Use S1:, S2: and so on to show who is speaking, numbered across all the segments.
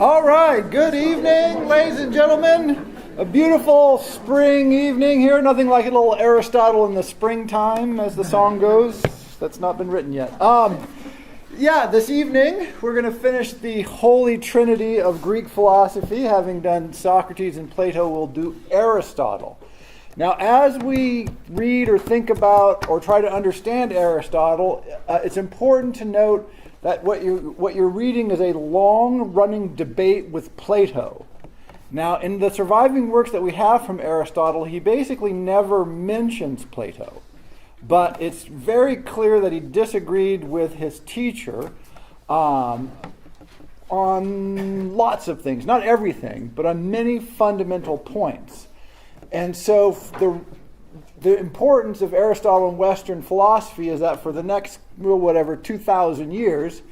S1: All right, good evening, ladies and gentlemen. A beautiful spring evening here. Nothing like a little Aristotle in the springtime, as the song goes. That's not been written yet. This evening we're going to finish the Holy Trinity of Greek philosophy. Having done Socrates and Plato, we'll do Aristotle. Now, as we read or think about or try to understand Aristotle, it's important to note that what you're reading is a long-running debate with Plato. Now, in the surviving works that we have from Aristotle, he basically never mentions Plato. But it's very clear that he disagreed with his teacher on lots of things. Not everything, but on many fundamental points. And so the importance of Aristotle in Western philosophy is that for the next, 2,000 years,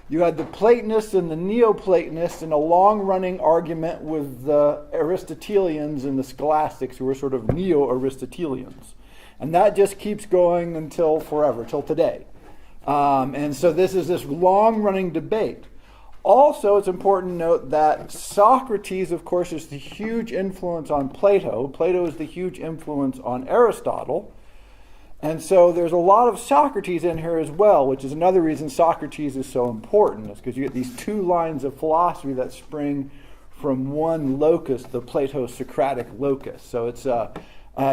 S1: you had the Platonists and the Neoplatonists in a long-running argument with the Aristotelians and the Scholastics, who were sort of Neo-Aristotelians. And that just keeps going until forever, till today. And so this is this long-running debate. Also, it's important to note that Socrates, of course, is the huge influence on Plato. Plato is the huge influence on Aristotle. And so there's a lot of Socrates in here as well, which is another reason Socrates is so important. It's because you get these two lines of philosophy that spring from one locus, the Plato-Socratic locus. So it's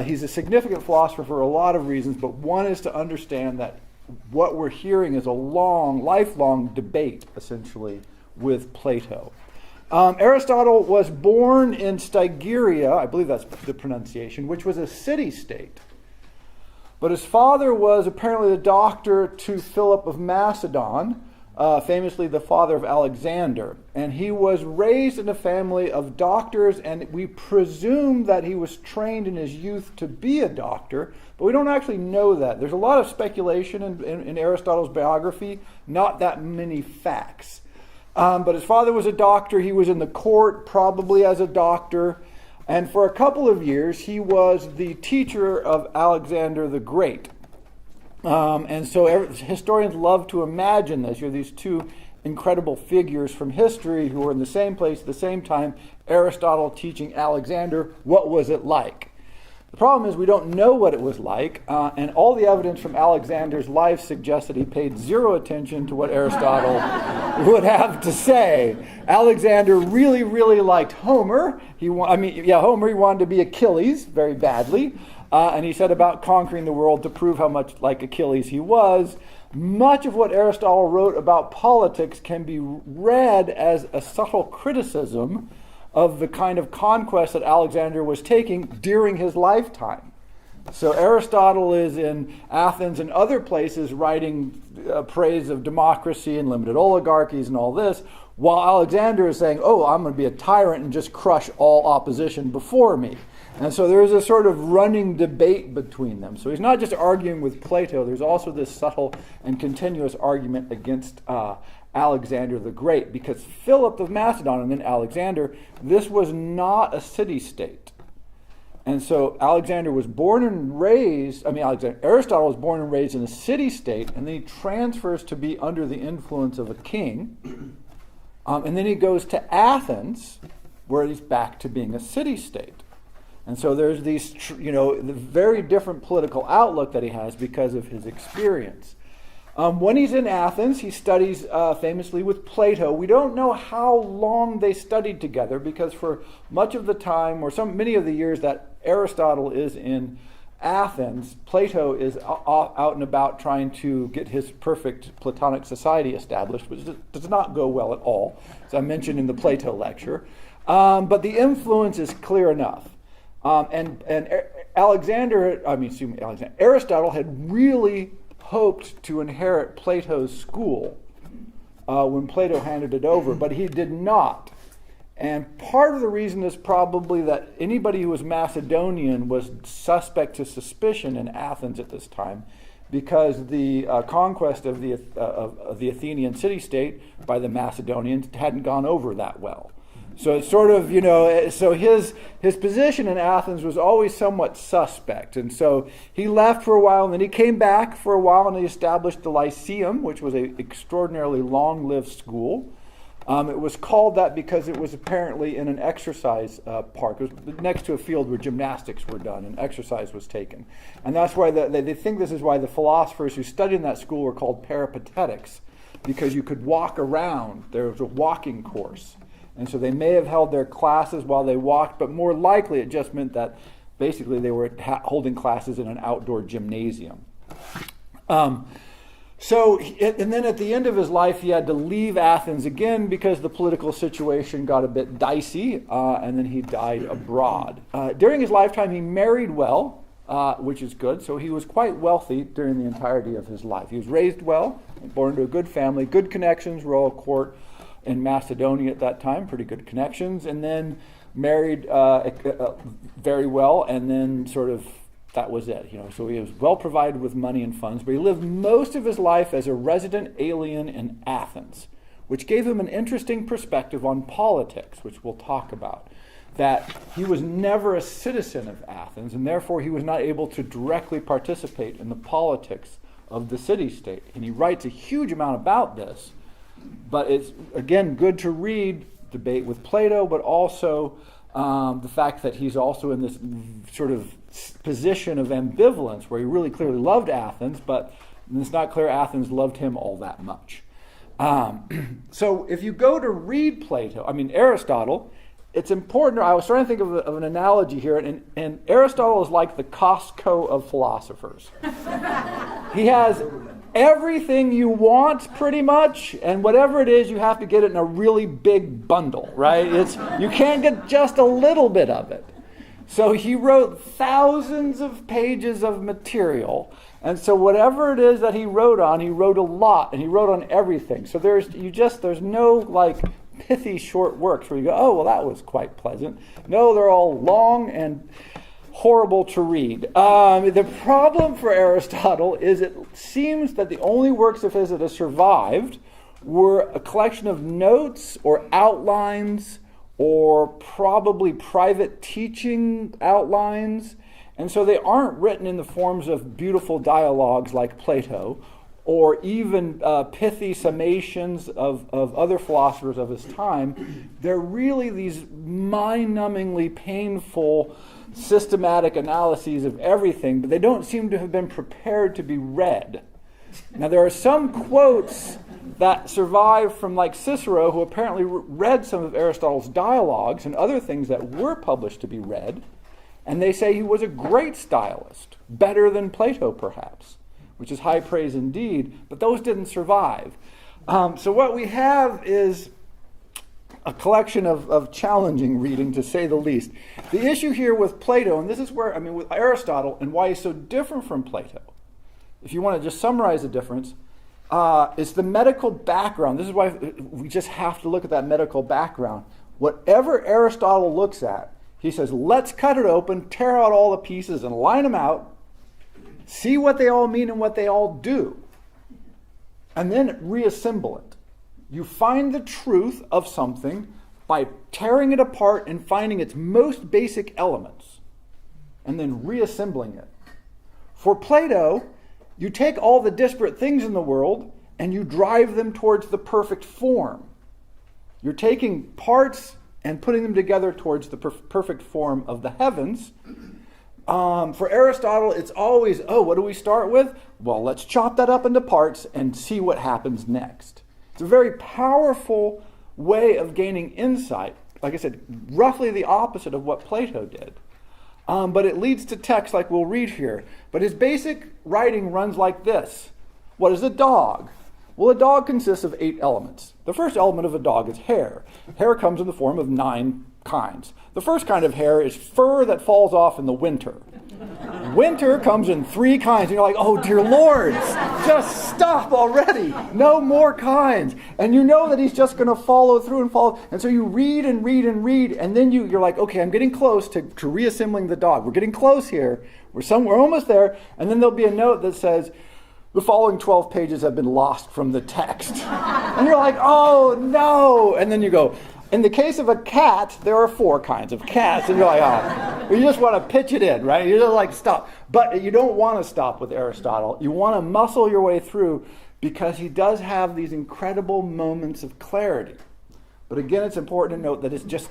S1: he's a significant philosopher for a lot of reasons, but one is to understand that what we're hearing is a lifelong debate, essentially, with Plato. Aristotle was born in Stygia, I believe that's the pronunciation, which was a city-state. But his father was apparently the doctor to Philip of Macedon, famously the father of Alexander. And he was raised in a family of doctors, and we presume that he was trained in his youth to be a doctor, but we don't actually know that. There's a lot of speculation in Aristotle's biography, not that many facts. But his father was a doctor. He was in the court, probably as a doctor. And for a couple of years, he was the teacher of Alexander the Great. And so historians love to imagine this. You have these two incredible figures from history who were in the same place at the same time, Aristotle teaching Alexander. What was it like? The problem is we don't know what it was like, and all the evidence from Alexander's life suggests that he paid zero attention to what Aristotle would have to say. Alexander really, really liked Homer. Homer, he wanted to be Achilles very badly, and he set about conquering the world to prove how much like Achilles he was. Much of what Aristotle wrote about politics can be read as a subtle criticism of the kind of conquest that Alexander was taking during his lifetime. So Aristotle is in Athens and other places writing praise of democracy and limited oligarchies and all this, while Alexander is saying, I'm going to be a tyrant and just crush all opposition before me. And so there's a sort of running debate between them. So he's not just arguing with Plato, there's also this subtle and continuous argument against Alexander the Great, because Philip of Macedon and then Alexander, this was not a city-state. And so Aristotle was born and raised in a city-state, and then he transfers to be under the influence of a king. And then he goes to Athens, where he's back to being a city-state. And so there's these, the very different political outlook that he has because of his experience. When he's in Athens, he studies famously with Plato. We don't know how long they studied together, because for much of the time, or many of the years that Aristotle is in Athens, Plato is out and about trying to get his perfect Platonic society established, which does not go well at all, as I mentioned in the Plato lecture. But the influence is clear enough. And Aristotle had really hoped to inherit Plato's school when Plato handed it over, but he did not. And part of the reason is probably that anybody who was Macedonian was suspect to suspicion in Athens at this time, because the conquest of the Athenian city-state by the Macedonians hadn't gone over that well. So it's sort of, so his position in Athens was always somewhat suspect. And so he left for a while, and then he came back for a while, and he established the Lyceum, which was an extraordinarily long-lived school. It was called that because it was apparently in an exercise park. It was next to a field where gymnastics were done and exercise was taken. And that's why they think this is why the philosophers who studied in that school were called peripatetics, because you could walk around. There was a walking course. And so they may have held their classes while they walked, but more likely it just meant that basically they were holding classes in an outdoor gymnasium. And then at the end of his life, he had to leave Athens again because the political situation got a bit dicey, and then he died abroad. During his lifetime, he married well, which is good. So he was quite wealthy during the entirety of his life. He was raised well, born into a good family, good connections, royal court in Macedonia at that time, pretty good connections, and then married very well, and then sort of that was it. So he was well provided with money and funds, but he lived most of his life as a resident alien in Athens, which gave him an interesting perspective on politics, which we'll talk about. That he was never a citizen of Athens, and therefore he was not able to directly participate in the politics of the city-state. And he writes a huge amount about this, but it's, again, good to read debate with Plato, but also the fact that he's also in this sort of position of ambivalence where he really clearly loved Athens, but it's not clear Athens loved him all that much. So if you go to read Aristotle, it's important. I was trying to think of an analogy here, and Aristotle is like the Costco of philosophers. He has everything you want, pretty much, and whatever it is, you have to get it in a really big bundle, right? You can't get just a little bit of it. So he wrote thousands of pages of material, and so whatever it is that he wrote a lot, and he wrote on everything. So there's no pithy short works where you go, oh, well, that was quite pleasant. No, they're all long and horrible to read. The problem for Aristotle is it seems that the only works of his that have survived were a collection of notes or outlines or probably private teaching outlines. And so they aren't written in the forms of beautiful dialogues like Plato, or even pithy summations of other philosophers of his time. They're really these mind-numbingly painful systematic analyses of everything, but they don't seem to have been prepared to be read. Now, there are some quotes that survive from Cicero, who apparently read some of Aristotle's dialogues and other things that were published to be read, and they say he was a great stylist, better than Plato perhaps, which is high praise indeed, but those didn't survive. So what we have is a collection of challenging reading, to say the least. The issue here with Plato, and this is where, with Aristotle, and why he's so different from Plato, if you want to just summarize the difference, is the medical background. This is why we just have to look at that medical background. Whatever Aristotle looks at, he says, let's cut it open, tear out all the pieces, and line them out, see what they all mean and what they all do, and then reassemble it. You find the truth of something by tearing it apart and finding its most basic elements, and then reassembling it. For Plato, you take all the disparate things in the world and you drive them towards the perfect form. You're taking parts and putting them together towards the perfect form of the heavens. For Aristotle, it's always, what do we start with? Well, let's chop that up into parts and see what happens next. It's a very powerful way of gaining insight. Like I said, roughly the opposite of what Plato did. But it leads to text like we'll read here. But his basic writing runs like this. What is a dog? Well, a dog consists of 8 elements. The first element of a dog is hair. Hair comes in the form of 9 kinds. The first kind of hair is fur that falls off in the winter. Winter comes in 3 kinds. And you're like, oh, dear Lord, just stop already. No more kinds. And you know that he's just going to follow through and follow. And so you read and read and read. And then you're like, okay, I'm getting close to reassembling the dog. We're getting close here. We're almost there. And then there'll be a note that says, the following 12 pages have been lost from the text. And you're like, oh, no. And then you go, in the case of a cat, there are 4 kinds of cats. And you're like, oh, you just want to pitch it in, right? You're just like, stop. But you don't want to stop with Aristotle. You want to muscle your way through, because he does have these incredible moments of clarity. But again, it's important to note that it's just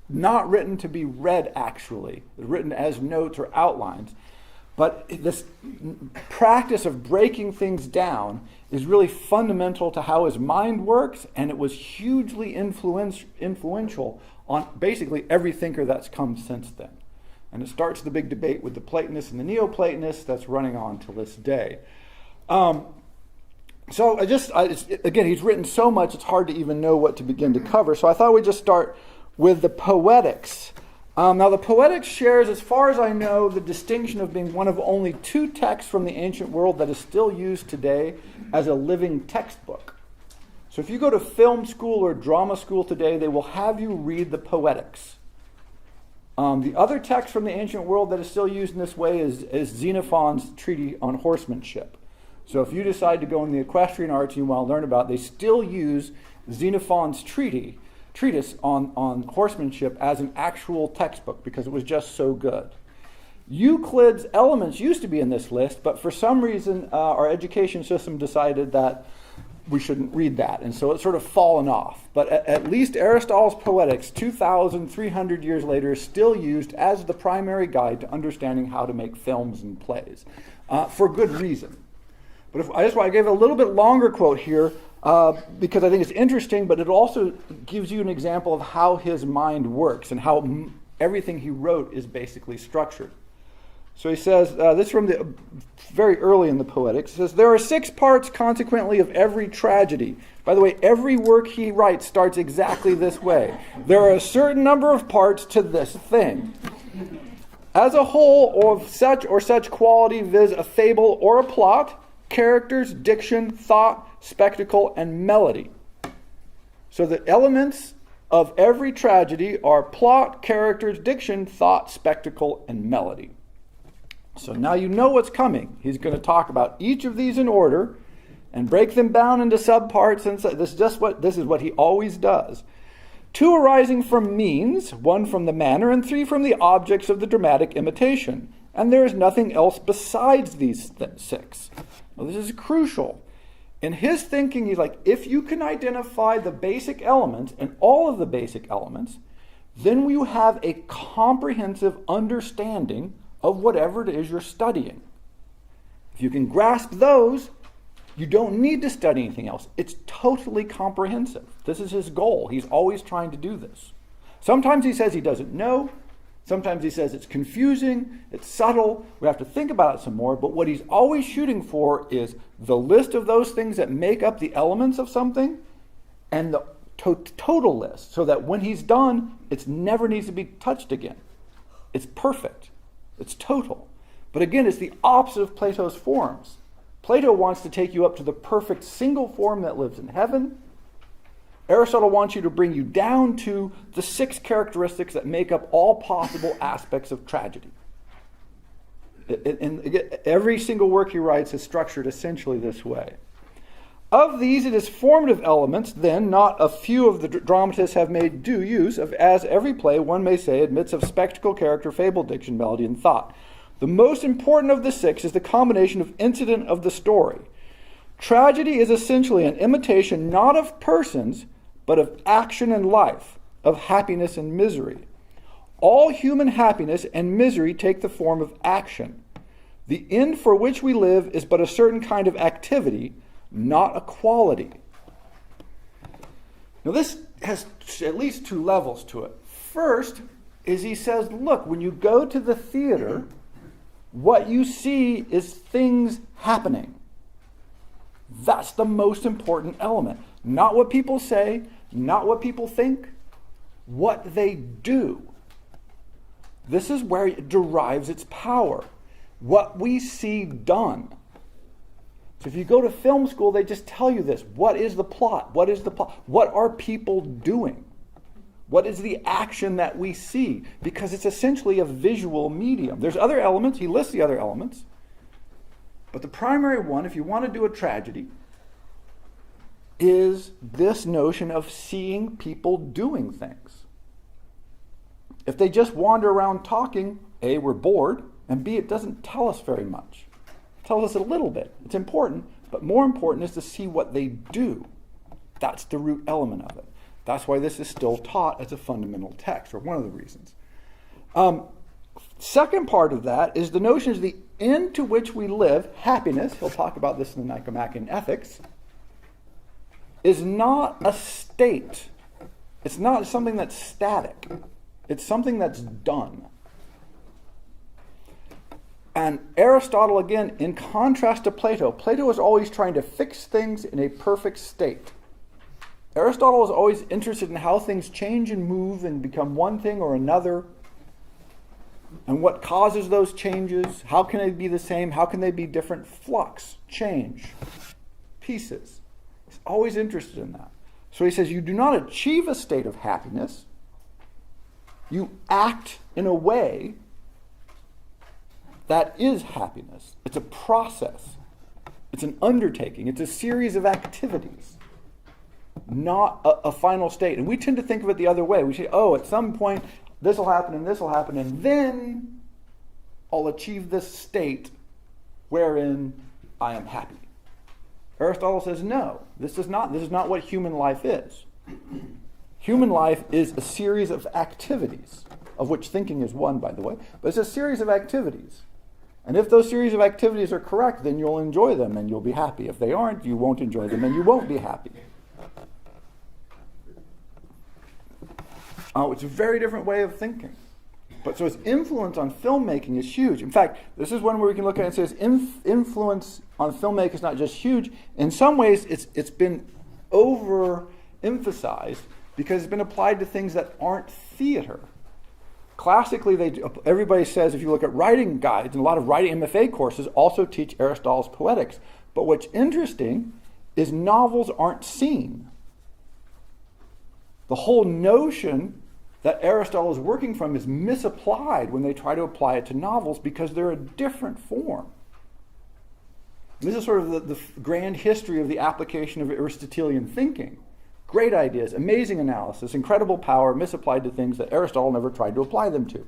S1: not written to be read actually. It's written as notes or outlines. But this practice of breaking things down is really fundamental to how his mind works, and it was hugely influential on basically every thinker that's come since then. And it starts the big debate with the Platonists and the Neoplatonists that's running on to this day. So again, he's written so much, it's hard to even know what to begin to cover. So I thought we'd just start with the Poetics. Now the Poetics shares, as far as I know, the distinction of being one of only two texts from the ancient world that is still used today as a living textbook. So if you go to film school or drama school today, they will have you read the Poetics. The other text from the ancient world that is still used in this way is Xenophon's treatise on horsemanship. So if you decide to go in the equestrian arts and you want to learn about it, they still use Xenophon's treatise on horsemanship as an actual textbook because it was just so good. Euclid's Elements used to be in this list, but for some reason our education system decided that we shouldn't read that, and so it's sort of fallen off. But at least Aristotle's Poetics, 2,300 years later, is still used as the primary guide to understanding how to make films and plays, for good reason. But I gave a little bit longer quote here because I think it's interesting, but it also gives you an example of how his mind works and how everything he wrote is basically structured. So he says, this is from the very early in the Poetics, he says, there are 6 parts consequently of every tragedy. By the way, every work he writes starts exactly this way. There are a certain number of parts to this thing. As a whole, of such or such quality, viz. A fable or a plot, characters, diction, thought, spectacle, and melody. So the elements of every tragedy are plot, characters, diction, thought, spectacle, and melody. So now you know what's coming. He's going to talk about each of these in order and break them down into subparts. And this is what he always does. 2 arising from means, 1 from the manner, and 3 from the objects of the dramatic imitation. And there is nothing else besides these 6. Well, this is crucial. In his thinking, he's like, if you can identify the basic elements and all of the basic elements, then you have a comprehensive understanding of whatever it is you're studying. If you can grasp those, you don't need to study anything else. It's totally comprehensive. This is his goal. He's always trying to do this. Sometimes he says he doesn't know. Sometimes he says it's confusing, it's subtle, we have to think about it some more, but what he's always shooting for is the list of those things that make up the elements of something and the total list, so that when he's done, it never needs to be touched again. It's perfect. It's total. But again, it's the opposite of Plato's forms. Plato wants to take you up to the perfect single form that lives in heaven. Aristotle wants you to bring you down to the 6 characteristics that make up all possible aspects of tragedy. And every single work he writes is structured essentially this way. Of these, it is formative elements, then, not a few of the dramatists have made due use of, as every play, one may say, admits of spectacle, character, fable, diction, melody, and thought. The most important of the 6 is the combination of incident of the story. Tragedy is essentially an imitation not of persons, but of action and life, of happiness and misery. All human happiness and misery take the form of action. The end for which we live is but a certain kind of activity, not a quality. Now this has at least 2 levels to it. First is he says, look, when you go to the theater, what you see is things happening. That's the most important element. Not what people say, not what people think, what they do. This is where it derives its power. What we see done. So if you go to film school, they just tell you this. What is the plot? What is the plot? What are people doing? What is the action that we see? Because it's essentially a visual medium. There's other elements. He lists the other elements. But the primary one, if you want to do a tragedy, is this notion of seeing people doing things. If they just wander around talking, A, we're bored, and B, it doesn't tell us very much. It tells us a little bit. It's important, but more important is to see what they do. That's the root element of it. That's why this is still taught as a fundamental text, or one of the reasons. Second part of that is the notion of the end to which we live, happiness, he'll talk about this in the Nicomachean Ethics, is not a state. It's not something that's static. It's something that's done. And Aristotle, again, in contrast to Plato, Plato is always trying to fix things in a perfect state. Aristotle is always interested in how things change and move and become one thing or another, and what causes those changes. How can they be the same? How can they be different? Flux, change, pieces. He's always interested in that. So he says, you do not achieve a state of happiness. You act in a way that is happiness. It's a process. It's an undertaking. It's a series of activities, not a final state. And we tend to think of it the other way. We say, oh, at some point, this will happen, and then I'll achieve this state wherein I am happy. Aristotle says, no, this is not what human life is. Human life is a series of activities, of which thinking is one, by the way, but it's a series of activities. And if those series of activities are correct, then you'll enjoy them and you'll be happy. If they aren't, you won't enjoy them and you won't be happy. It's a very different way of thinking. But so its influence on filmmaking is huge. In fact, this is one where we can look at it and say its influence on filmmaking is not just huge. In some ways, it's been overemphasized because it's been applied to things that aren't theater. Classically, everybody says, if you look at writing guides, and a lot of writing MFA courses also teach Aristotle's Poetics. But what's interesting is novels aren't seen. The whole notion that Aristotle is working from is misapplied when they try to apply it to novels because they're a different form. This is sort of the grand history of the application of Aristotelian thinking. Great ideas, amazing analysis, incredible power, misapplied to things that Aristotle never tried to apply them to.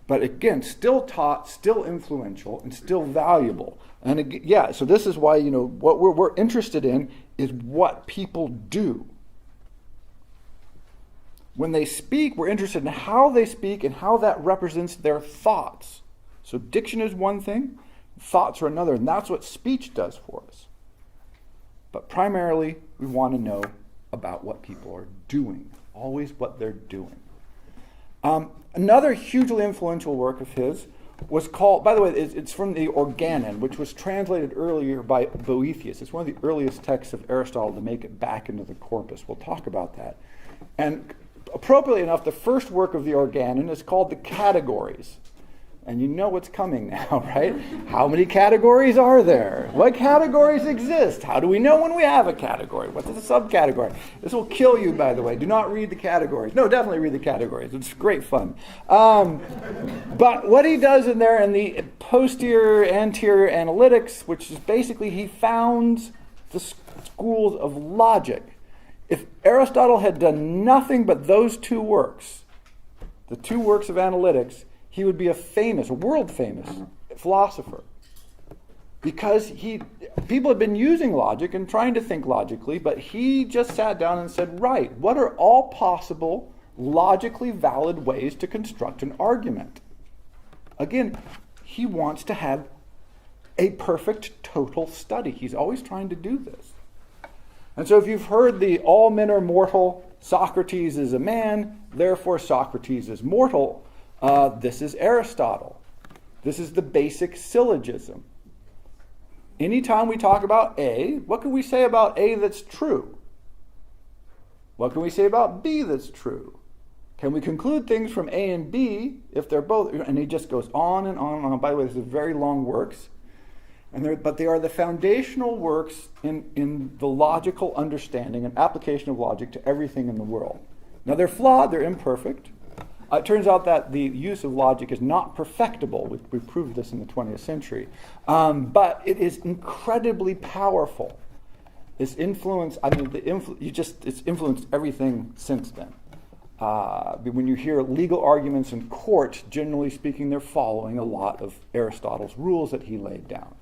S1: But again, still taught, still influential, and still valuable. And again, yeah, so this is why, what we're interested in is what people do. When they speak, we're interested in how they speak and how that represents their thoughts. So diction is one thing, thoughts are another, and that's what speech does for us. But primarily, we want to know about what people are doing, always what they're doing. Another hugely influential work of his was called, by the way, it's from the Organon, which was translated earlier by Boethius. It's one of the earliest texts of Aristotle to make it back into the corpus. We'll talk about that. And appropriately enough, the first work of the Organon is called the Categories. And you know what's coming now, right? How many categories are there? What categories exist? How do we know when we have a category? What is a subcategory? This will kill you, by the way. Do not read the categories. No, definitely read the categories. It's great fun. But what he does in there in the posterior, anterior analytics, which is basically he founds the schools of logic. If Aristotle had done nothing but those two works, the two works of analytics, he would be a world famous philosopher. Because people had been using logic and trying to think logically, but he just sat down and said, right, what are all possible, logically valid ways to construct an argument? Again, he wants to have a perfect total study. He's always trying to do this. And so if you've heard the all men are mortal, Socrates is a man, therefore Socrates is mortal, this is Aristotle. This is the basic syllogism. Anytime we talk about A, what can we say about A that's true? What can we say about B that's true? Can we conclude things from A and B if they're both? And he just goes on and on and on. By the way, these are very long works. But they are the foundational works in the logical understanding and application of logic to everything in the world. Now they're flawed, they're imperfect. It turns out that the use of logic is not perfectible. We proved this in the 20th century. But it is incredibly powerful. Its influence, it's influenced everything since then. When you hear legal arguments in court, generally speaking, they're following a lot of Aristotle's rules that he laid down.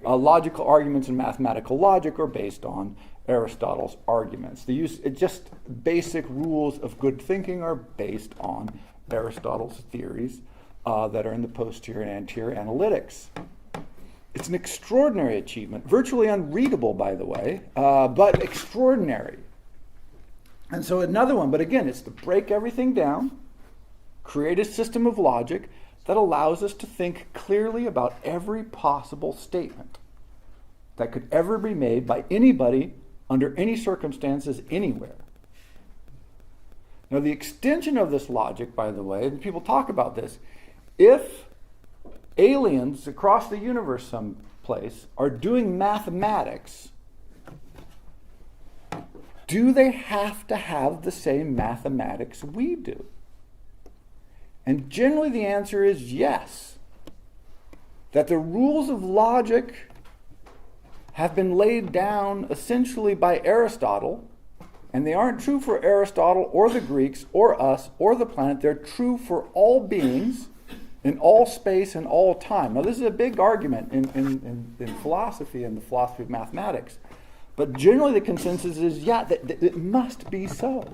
S1: Logical arguments and mathematical logic are based on Aristotle's arguments. Just basic rules of good thinking are based on Aristotle's theories that are in the posterior and anterior analytics. It's an extraordinary achievement, virtually unreadable, by the way, but extraordinary. And so another one, but again, it's to break everything down, create a system of logic that allows us to think clearly about every possible statement that could ever be made by anybody under any circumstances anywhere. Now, the extension of this logic, by the way, and people talk about this, if aliens across the universe someplace are doing mathematics, do they have to have the same mathematics we do? And generally the answer is yes. That the rules of logic have been laid down essentially by Aristotle, and they aren't true for Aristotle or the Greeks or us or the planet. They're true for all beings in all space and all time. Now, this is a big argument in philosophy and the philosophy of mathematics. But generally the consensus is, yeah, that it must be so.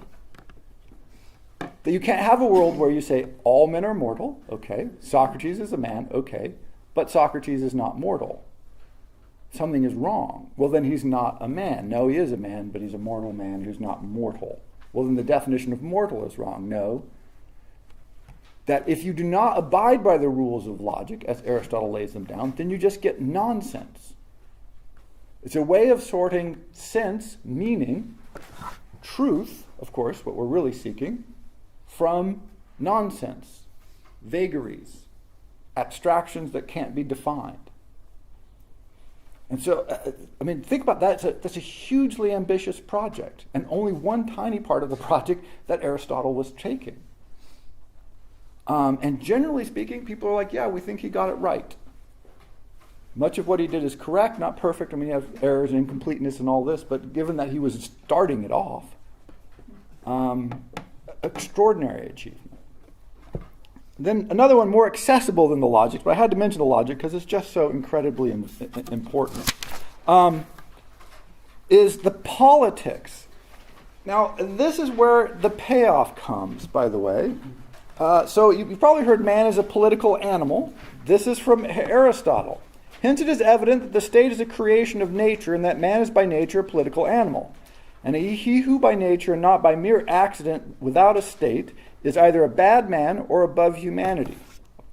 S1: That you can't have a world where you say all men are mortal, okay, Socrates is a man, okay, but Socrates is not mortal. Something is wrong. Well, then he's not a man. No, he is a man, but he's a mortal man who's not mortal. Well, then the definition of mortal is wrong. No. That if you do not abide by the rules of logic, as Aristotle lays them down, then you just get nonsense. It's a way of sorting sense, meaning, truth, of course, what we're really seeking, from nonsense, vagaries, abstractions that can't be defined. And so, think about that. That's a hugely ambitious project, and only one tiny part of the project that Aristotle was taking. And generally speaking, people are like, yeah, we think he got it right. Much of what he did is correct, not perfect. You have errors and incompleteness and all this, but given that he was starting it off, extraordinary achievement. Then another one more accessible than the logic, but I had to mention the logic because it's just so incredibly important, is the politics. Now, this is where the payoff comes, by the way. So you've probably heard man is a political animal. This is from Aristotle. Hence it is evident that the state is a creation of nature and that man is by nature a political animal. And he who by nature and not by mere accident without a state is either a bad man or above humanity.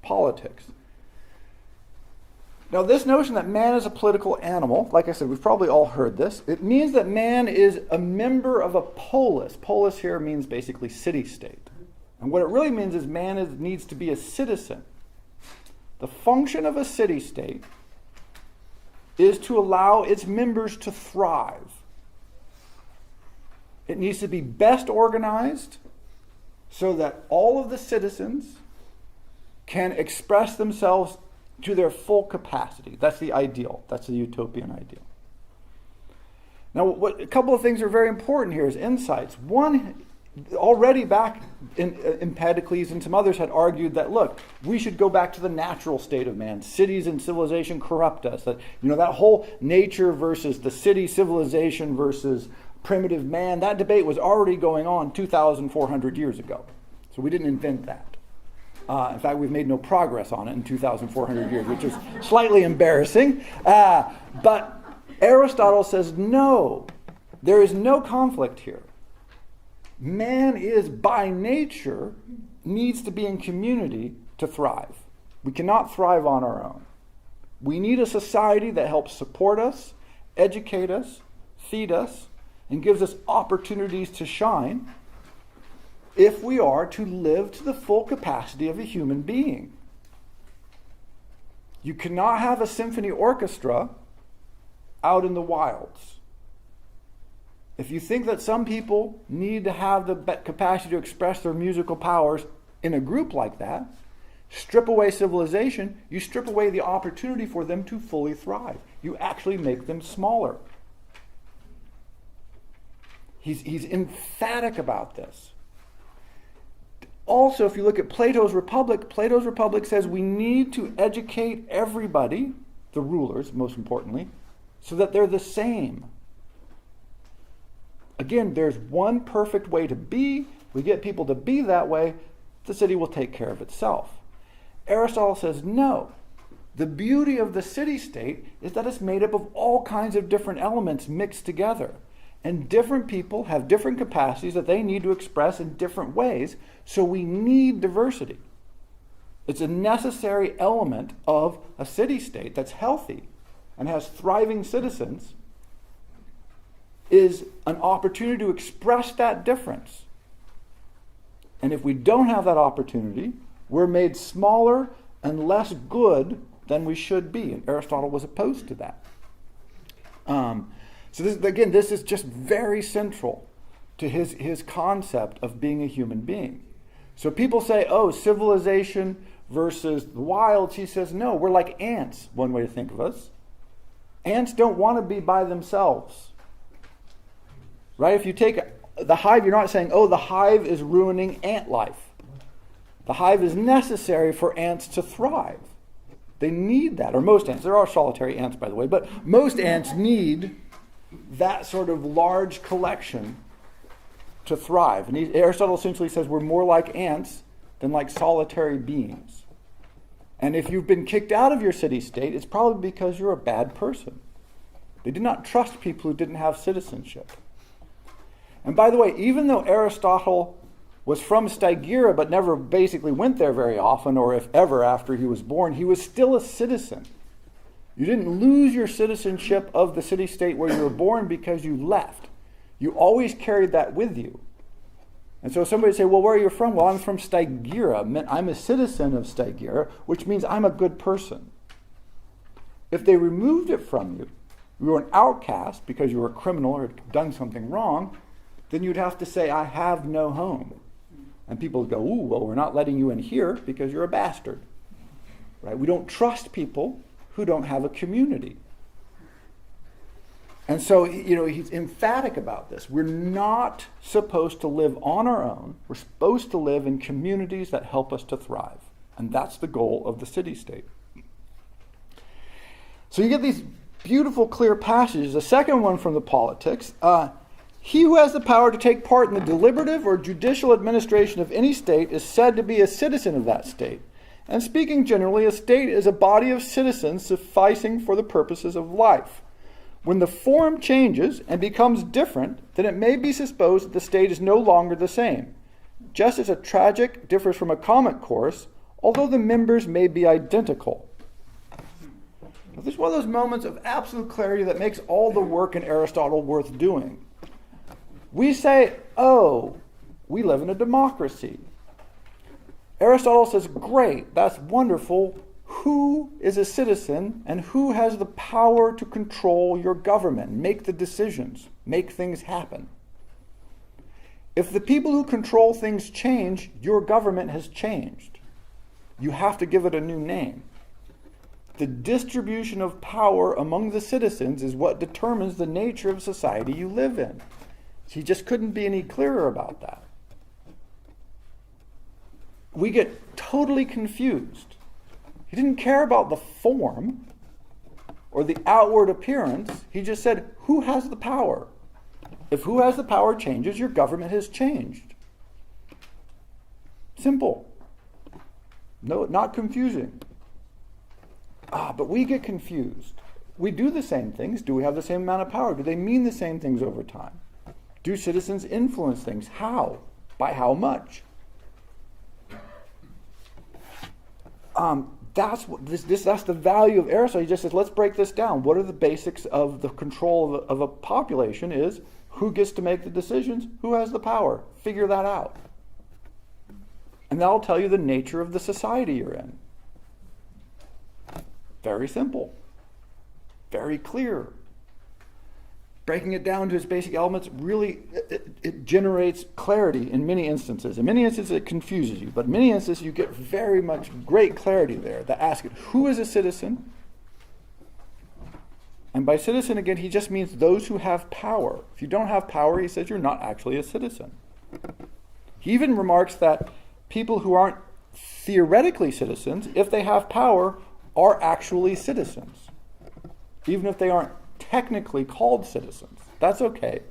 S1: Politics. Now this notion that man is a political animal, like I said, we've probably all heard this. It means that man is a member of a polis. Polis here means basically city-state. And what it really means is man needs to be a citizen. The function of a city-state is to allow its members to thrive. It needs to be best organized so that all of the citizens can express themselves to their full capacity. That's the ideal. That's the utopian ideal. Now, a couple of things are very important here as insights. One, already back in Empedocles and some others had argued that, look, we should go back to the natural state of man. Cities and civilization corrupt us. That whole nature versus the city, civilization versus primitive man, that debate was already going on 2,400 years ago. So we didn't invent that. In fact, we've made no progress on it in 2,400 years, which is slightly embarrassing. But Aristotle says, no, there is no conflict here. Man is, by nature, needs to be in community to thrive. We cannot thrive on our own. We need a society that helps support us, educate us, feed us, and gives us opportunities to shine if we are to live to the full capacity of a human being. You cannot have a symphony orchestra out in the wilds. If you think that some people need to have the capacity to express their musical powers in a group like that, strip away civilization, you strip away the opportunity for them to fully thrive. You actually make them smaller. He's emphatic about this. Also, if you look at Plato's Republic says we need to educate everybody the rulers, most importantly, so that they're the same. Again, there's one perfect way to be. We get people to be that way, the city will take care of itself. Aristotle says no. The beauty of the city-state is that it's made up of all kinds of different elements mixed together. And different people have different capacities that they need to express in different ways, so we need diversity. It's a necessary element of a city-state that's healthy and has thriving citizens, is an opportunity to express that difference. And if we don't have that opportunity, we're made smaller and less good than we should be. And Aristotle was opposed to that. So this is just very central to his concept of being a human being. So people say, oh, civilization versus the wilds. He says, no, we're like ants, one way to think of us. Ants don't want to be by themselves. Right? If you take the hive, you're not saying, oh, the hive is ruining ant life. The hive is necessary for ants to thrive. They need that, or most ants. There are solitary ants, by the way, but most ants need that sort of large collection to thrive. And Aristotle essentially says we're more like ants than like solitary beings. And if you've been kicked out of your city-state, it's probably because you're a bad person. They did not trust people who didn't have citizenship. And by the way, even though Aristotle was from Stygira but never basically went there very often, or if ever after he was born, he was still a citizen. You didn't lose your citizenship of the city-state where you were born because you left. You always carried that with you. And so somebody would say, well, where are you from? Well, I'm from Stygira. I'm a citizen of Stygira, which means I'm a good person. If they removed it from you, you were an outcast because you were a criminal or had done something wrong, then you'd have to say, I have no home. And people would go, ooh, well, we're not letting you in here because you're a bastard. Right? We don't trust people who don't have a community. And so, he's emphatic about this. We're not supposed to live on our own. We're supposed to live in communities that help us to thrive. And that's the goal of the city-state. So you get these beautiful, clear passages. The second one from the Politics. He who has the power to take part in the deliberative or judicial administration of any state is said to be a citizen of that state. And speaking generally, a state is a body of citizens sufficing for the purposes of life. When the form changes and becomes different, then it may be supposed that the state is no longer the same, just as a tragic differs from a comic course, although the members may be identical. Now, this is one of those moments of absolute clarity that makes all the work in Aristotle worth doing. We say, oh, we live in a democracy. Aristotle says, great, that's wonderful. Who is a citizen and who has the power to control your government, make the decisions, make things happen? If the people who control things change, your government has changed. You have to give it a new name. The distribution of power among the citizens is what determines the nature of society you live in. He just couldn't be any clearer about that. We get totally confused. He didn't care about the form or the outward appearance. He just said, who has the power? If who has the power changes, your government has changed. Simple. No, not confusing. But we get confused. We do the same things. Do we have the same amount of power? Do they mean the same things over time? Do citizens influence things? How? By how much? That's the value of Aristotle. He just says, let's break this down. What are the basics of the control of a population is who gets to make the decisions, who has the power. Figure that out. And that'll tell you the nature of the society you're in. Very simple. Very clear. Breaking it down to its basic elements, really, it generates clarity in many instances. In many instances, it confuses you. But in many instances, you get very much great clarity there. That ask it, who is a citizen? And by citizen, again, he just means those who have power. If you don't have power, he says you're not actually a citizen. He even remarks that people who aren't theoretically citizens, if they have power, are actually citizens. even if they aren't technically called citizens. That's okay.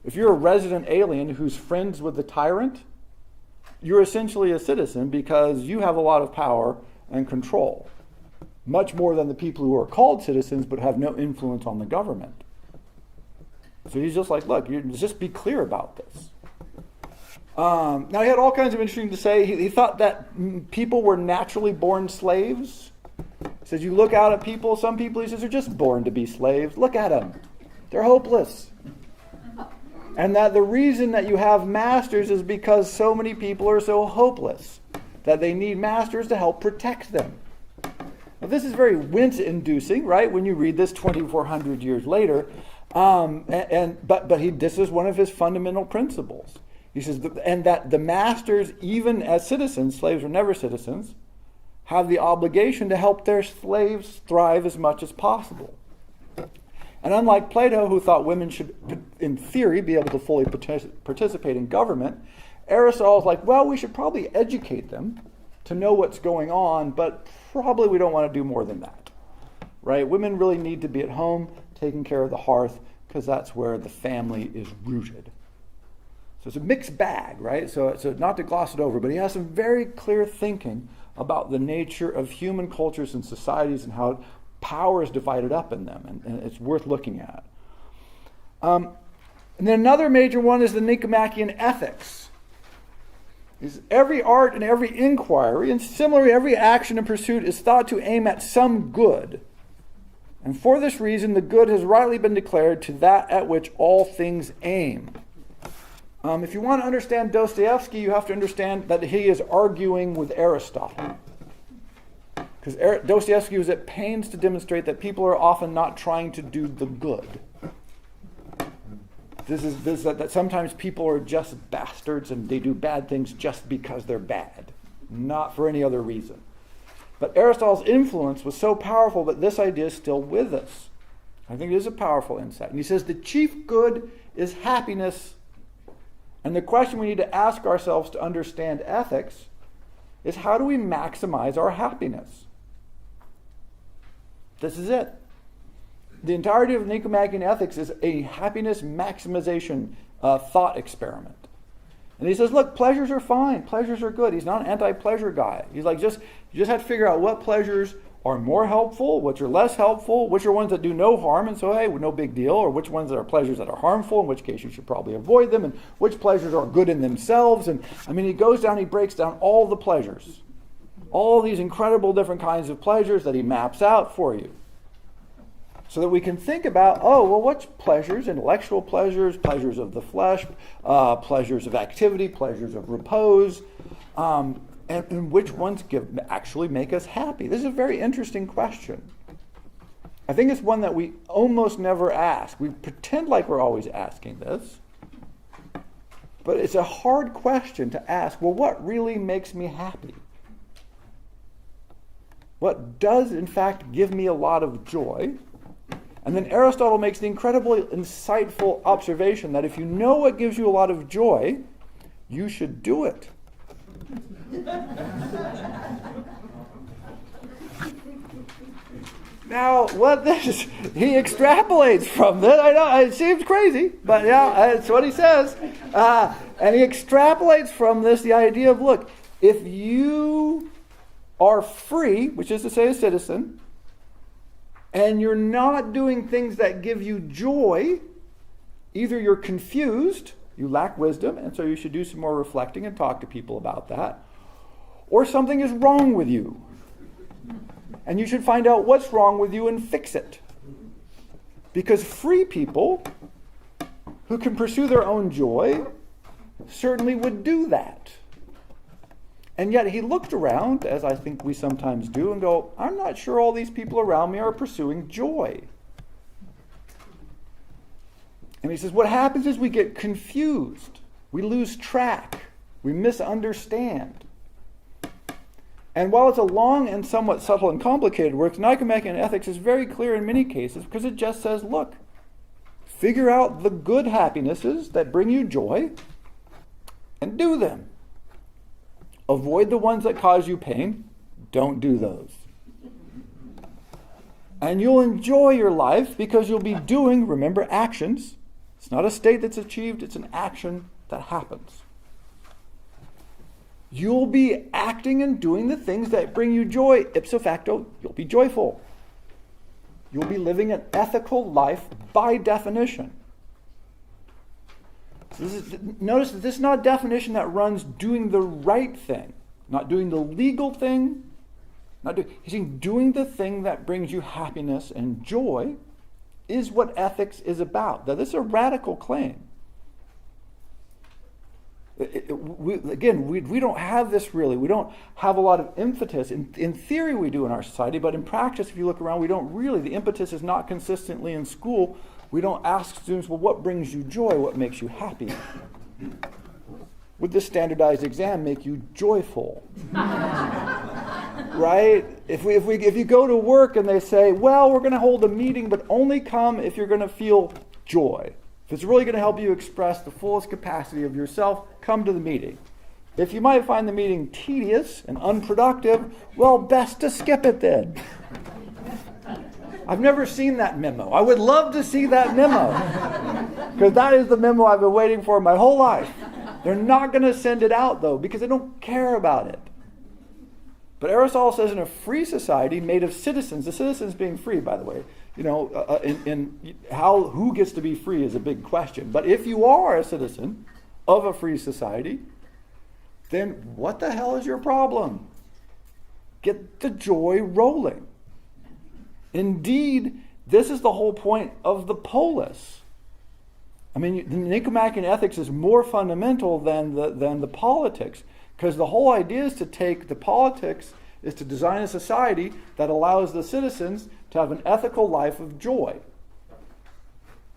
S1: If you're a resident alien who's friends with the tyrant, you're essentially a citizen because you have a lot of power and control, much more than the people who are called citizens but have no influence on the government. So he's just like, look, just be clear about this. Now, he had all kinds of interesting to say. He thought that people were naturally born slaves. He says, you look out at people, some people, he says, are just born to be slaves. Look at them. They're hopeless. And that the reason that you have masters is because so many people are so hopeless that they need masters to help protect them. Now, this is very wince-inducing, right, when you read this 2,400 years later. But this is one of his fundamental principles. He says, and that the masters, even as citizens, slaves were never citizens, have the obligation to help their slaves thrive as much as possible. And unlike Plato, who thought women should, in theory, be able to fully participate in government, Aristotle is like, well, we should probably educate them to know what's going on, but probably we don't want to do more than that. Right? Women really need to be at home, taking care of the hearth, because that's where the family is rooted. So it's a mixed bag, right? So not to gloss it over, but he has some very clear thinking about the nature of human cultures and societies and how power is divided up in them, and it's worth looking at. And then another major one is the Nicomachean Ethics. Every art and every inquiry, and similarly every action and pursuit, is thought to aim at some good. And for this reason, the good has rightly been declared to that at which all things aim. If you want to understand Dostoevsky, you have to understand that he is arguing with Aristotle. Because Dostoevsky was at pains to demonstrate that people are often not trying to do the good. That sometimes people are just bastards and they do bad things just because they're bad, not for any other reason. But Aristotle's influence was so powerful that this idea is still with us. I think it is a powerful insight. And he says the chief good is happiness. And the question we need to ask ourselves to understand ethics is, how do we maximize our happiness? This is it. The entirety of Nicomachean Ethics is a happiness maximization thought experiment. And he says, look, pleasures are fine. Pleasures are good. He's not an anti-pleasure guy. He's like, you just have to figure out what pleasures are more helpful, which are less helpful, which are ones that do no harm, and so, hey, no big deal, or which ones are pleasures that are harmful, in which case you should probably avoid them, and which pleasures are good in themselves. And he goes down, he breaks down all the pleasures, all these incredible different kinds of pleasures that he maps out for you. So that we can think about, what's pleasures, intellectual pleasures, pleasures of the flesh, pleasures of activity, pleasures of repose, and which ones actually make us happy? This is a very interesting question. I think it's one that we almost never ask. We pretend like we're always asking this, but it's a hard question to ask. Well, what really makes me happy? What does, in fact, give me a lot of joy? And then Aristotle makes the incredibly insightful observation that if you know what gives you a lot of joy, you should do it. Now, he extrapolates from this. I know, it seems crazy, but yeah, that's what he says. And he extrapolates from this the idea of, look, if you are free, which is to say a citizen, and you're not doing things that give you joy, either you're confused, you lack wisdom, and so you should do some more reflecting and talk to people about that, or something is wrong with you. And you should find out what's wrong with you and fix it. Because free people who can pursue their own joy certainly would do that. And yet he looked around, as I think we sometimes do, and go, I'm not sure all these people around me are pursuing joy. And he says, what happens is we get confused. We lose track. We misunderstand. And while it's a long and somewhat subtle and complicated work, Nicomachean Ethics is very clear in many cases because it just says, look, figure out the good happinesses that bring you joy and do them. Avoid the ones that cause you pain. Don't do those. And you'll enjoy your life because you'll be doing, remember, actions. It's not a state that's achieved, it's an action that happens. You'll be acting and doing the things that bring you joy. Ipso facto, you'll be joyful. You'll be living an ethical life by definition. So notice that this is not a definition that runs doing the right thing, not doing the legal thing. He's saying doing the thing that brings you happiness and joy is what ethics is about. Now, this is a radical claim. We don't have this really. We don't have a lot of impetus. In theory, we do in our society, but in practice, if you look around, we don't really. The impetus is not consistently in school. We don't ask students, well, what brings you joy? What makes you happy? Would this standardized exam make you joyful? Right? If you go to work and they say, well, we're going to hold a meeting, but only come if you're going to feel joy. If it's really going to help you express the fullest capacity of yourself, come to the meeting. If you might find the meeting tedious and unproductive, well, best to skip it then. I've never seen that memo. I would love to see that memo. Because that is the memo I've been waiting for my whole life. They're not going to send it out, though, because they don't care about it. But Aristotle says in a free society made of citizens, the citizens being free, by the way, who gets to be free is a big question. But if you are a citizen of a free society, then what the hell is your problem? Get the joy rolling. Indeed, this is the whole point of the polis. I mean, the Nicomachean ethics is more fundamental than the politics, because the whole idea is to take the politics, is to design a society that allows the citizens to have an ethical life of joy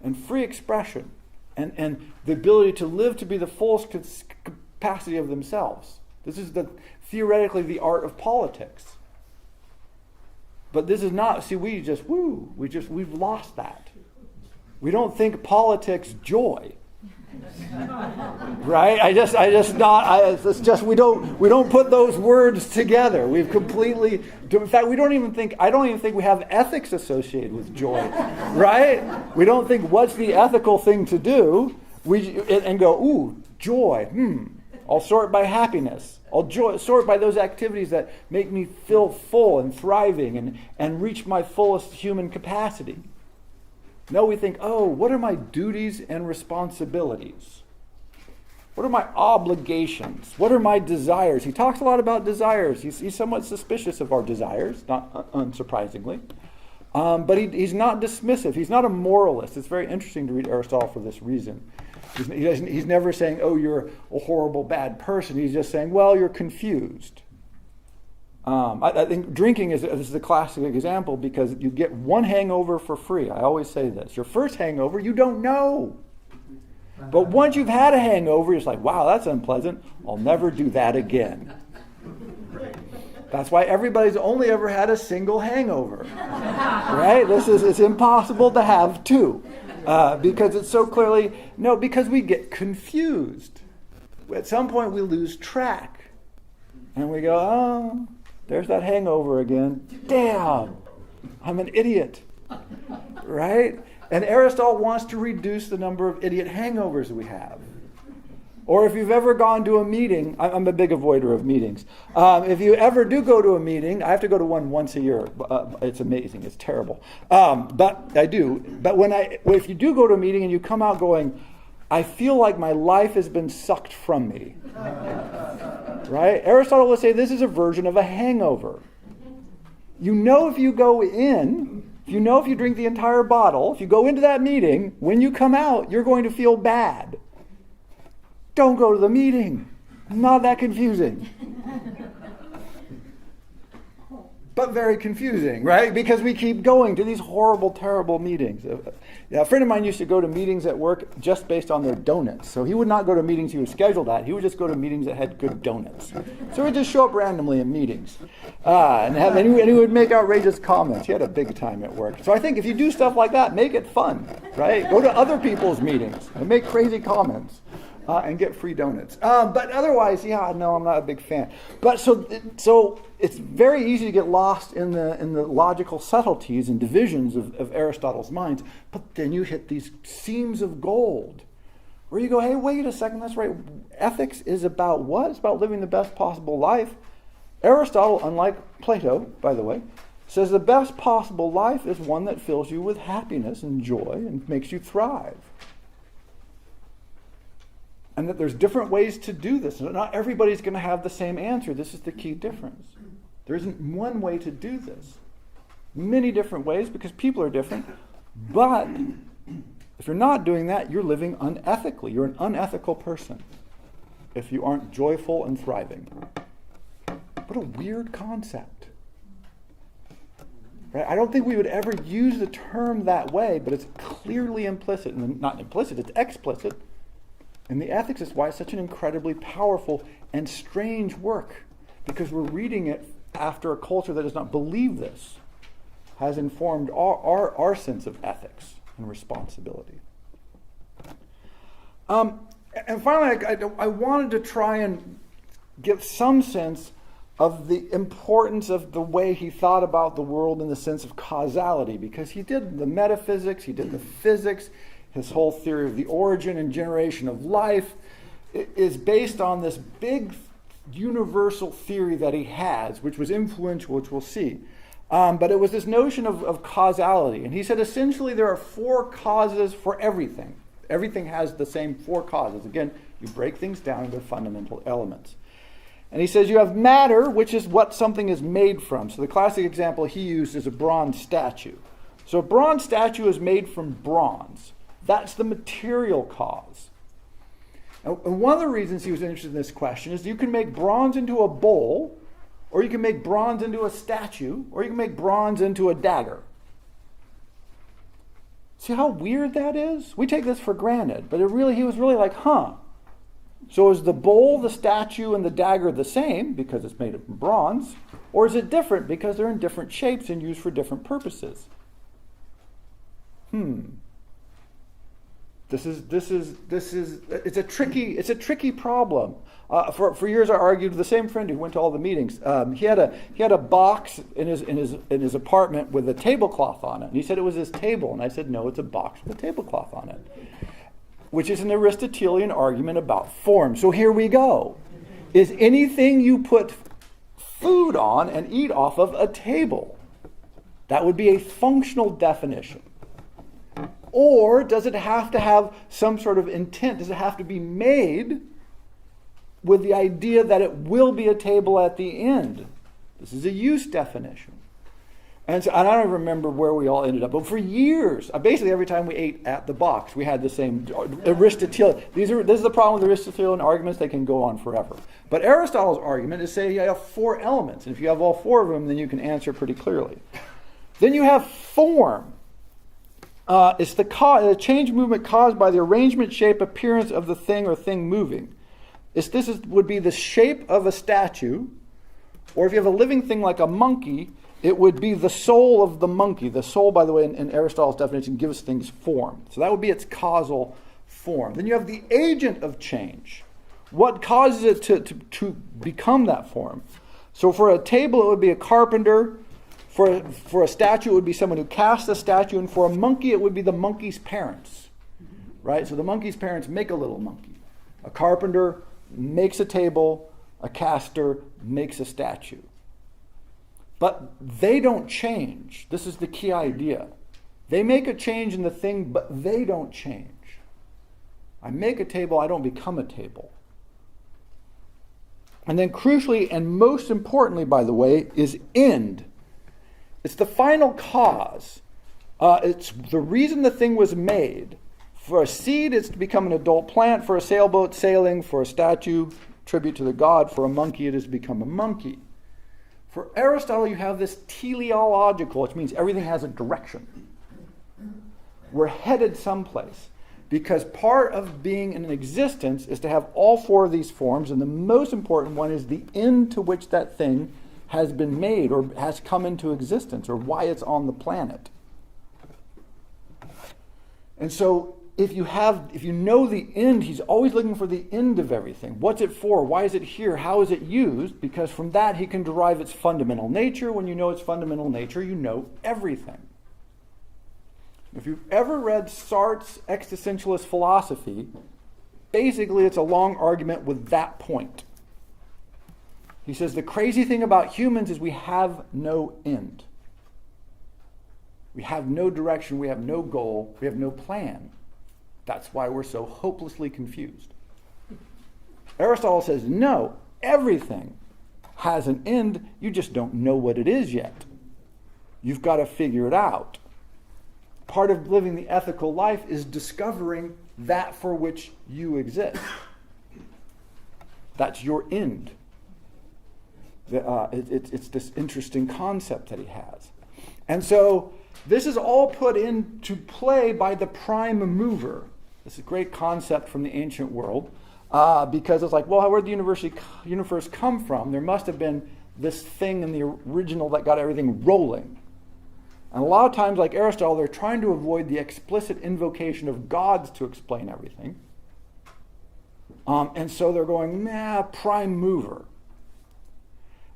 S1: and free expression and the ability to live to be the fullest capacity of themselves. This is theoretically the art of politics. But this is not, we've lost that. We don't think politics joy. Right? We don't put those words together. We've completely, in fact, I don't even think we have ethics associated with joy. Right? We don't think what's the ethical thing to do, and go, ooh, joy, I'll sort by happiness. I'll sort by those activities that make me feel full and thriving and reach my fullest human capacity. No, we think, what are my duties and responsibilities? What are my obligations? What are my desires? He talks a lot about desires. He's somewhat suspicious of our desires, not unsurprisingly. But he's not dismissive. He's not a moralist. It's very interesting to read Aristotle for this reason. He's never saying, you're a horrible, bad person. He's just saying, you're confused. I think drinking is the classic example because you get one hangover for free. I always say this. Your first hangover, you don't know. But once you've had a hangover, it's like, wow, that's unpleasant. I'll never do that again. That's why everybody's only ever had a single hangover. Right? It's impossible to have two. Because it's so clearly, because we get confused. At some point we lose track. And we go, there's that hangover again. Damn, I'm an idiot. Right? And Aristotle wants to reduce the number of idiot hangovers we have. Or if you've ever gone to a meeting, I'm a big avoider of meetings. If you ever do go to a meeting, I have to go to one once a year. It's amazing. It's terrible. But I do. But if you do go to a meeting and you come out going, I feel like my life has been sucked from me. Right? Aristotle would say this is a version of a hangover. If you go in, if you drink the entire bottle, if you go into that meeting, when you come out, you're going to feel bad. Don't go to the meeting. Not that confusing. But very confusing, right? Because we keep going to these horrible, terrible meetings. A friend of mine used to go to meetings at work just based on their donuts. So he would not go to meetings he was scheduled at. He would just go to meetings that had good donuts. So he would just show up randomly in meetings. And he would make outrageous comments. He had a big time at work. So I think if you do stuff like that, make it fun, right? Go to other people's meetings and make crazy comments. and get free donuts. But otherwise, yeah, no, I'm not a big fan. But so it's very easy to get lost in the logical subtleties and divisions of Aristotle's minds. But then you hit these seams of gold, where you go, hey, wait a second, that's right. Ethics is about what? It's about living the best possible life. Aristotle, unlike Plato, by the way, says the best possible life is one that fills you with happiness and joy and makes you thrive. And that there's different ways to do this. And not everybody's going to have the same answer. This is the key difference. There isn't one way to do this. Many different ways because people are different. But if you're not doing that, you're living unethically. You're an unethical person if you aren't joyful and thriving. What a weird concept. Right? I don't think we would ever use the term that way, but it's clearly implicit. And not implicit, it's explicit. And the ethics is why it's such an incredibly powerful and strange work, because we're reading it after a culture that does not believe this has informed our sense of ethics and responsibility. And finally, I wanted to try and give some sense of the importance of the way he thought about the world in the sense of causality, because he did the metaphysics, he did the physics, his whole theory of the origin and generation of life is based on this big universal theory that he has, which was influential, which we'll see. But it was this notion of causality. And he said essentially there are 4 causes for everything. Everything has the same 4 causes. Again, you break things down into fundamental elements. And he says you have matter, which is what something is made from. So the classic example he used is a bronze statue. So a bronze statue is made from bronze. That's the material cause. And one of the reasons he was interested in this question is you can make bronze into a bowl, or you can make bronze into a statue, or you can make bronze into a dagger. See how weird that is? We take this for granted, but he was really like, huh. So is the bowl, the statue, and the dagger the same because it's made of bronze? Or is it different because they're in different shapes and used for different purposes? It's a tricky problem. For years I argued with the same friend who went to all the meetings. He had a box in his apartment with a tablecloth on it. And he said it was his table. And I said, no, it's a box with a tablecloth on it. Which is an Aristotelian argument about form. So here we go. Is anything you put food on and eat off of a table? That would be a functional definition. Or does it have to have some sort of intent? Does it have to be made with the idea that it will be a table at the end? This is a use definition. And I don't remember where we all ended up, but for years, basically every time we ate at the box, we had the same Aristotelian. This is the problem with Aristotelian arguments; they can go on forever. But Aristotle's argument is say you have 4 elements, and if you have all 4 of them, then you can answer pretty clearly. Then you have form. It's the change movement caused by the arrangement, shape, appearance of the thing or thing moving. Would be the shape of a statue, or if you have a living thing like a monkey, it would be the soul of the monkey. The soul, by the way, in Aristotle's definition, gives things form. So that would be its causal form. Then you have the agent of change. What causes it to become that form? So for a table, it would be a carpenter. For a statue, it would be someone who cast the statue. And for a monkey, it would be the monkey's parents. Right? So the monkey's parents make a little monkey. A carpenter makes a table. A caster makes a statue. But they don't change. This is the key idea. They make a change in the thing, but they don't change. I make a table, I don't become a table. And then crucially, and most importantly, by the way, is end. It's the final cause. It's the reason the thing was made. For a seed, it's to become an adult plant. For a sailboat, sailing. For a statue, tribute to the god. For a monkey, it is to become a monkey. For Aristotle, you have this teleological, which means everything has a direction. We're headed someplace. Because part of being in existence is to have all 4 of these forms, and the most important one is the end to which that thing has been made or has come into existence, or why it's on the planet. And so if you know the end, he's always looking for the end of everything. What's it for? Why is it here? How is it used? Because from that he can derive its fundamental nature. When you know its fundamental nature, you know everything. If you've ever read Sartre's existentialist philosophy, basically it's a long argument with that point. He says the crazy thing about humans is we have no end. We have no direction, we have no goal, we have no plan. That's why we're so hopelessly confused. Aristotle says, no, everything has an end, you just don't know what it is yet. You've got to figure it out. Part of living the ethical life is discovering that for which you exist. That's your end. It's this interesting concept that he has. And so this is all put into play by the prime mover. This is a great concept from the ancient world because it's like, well, where did the universe come from? There must have been this thing in the original that got everything rolling. And a lot of times, like Aristotle, they're trying to avoid the explicit invocation of gods to explain everything. And so they're going, prime mover.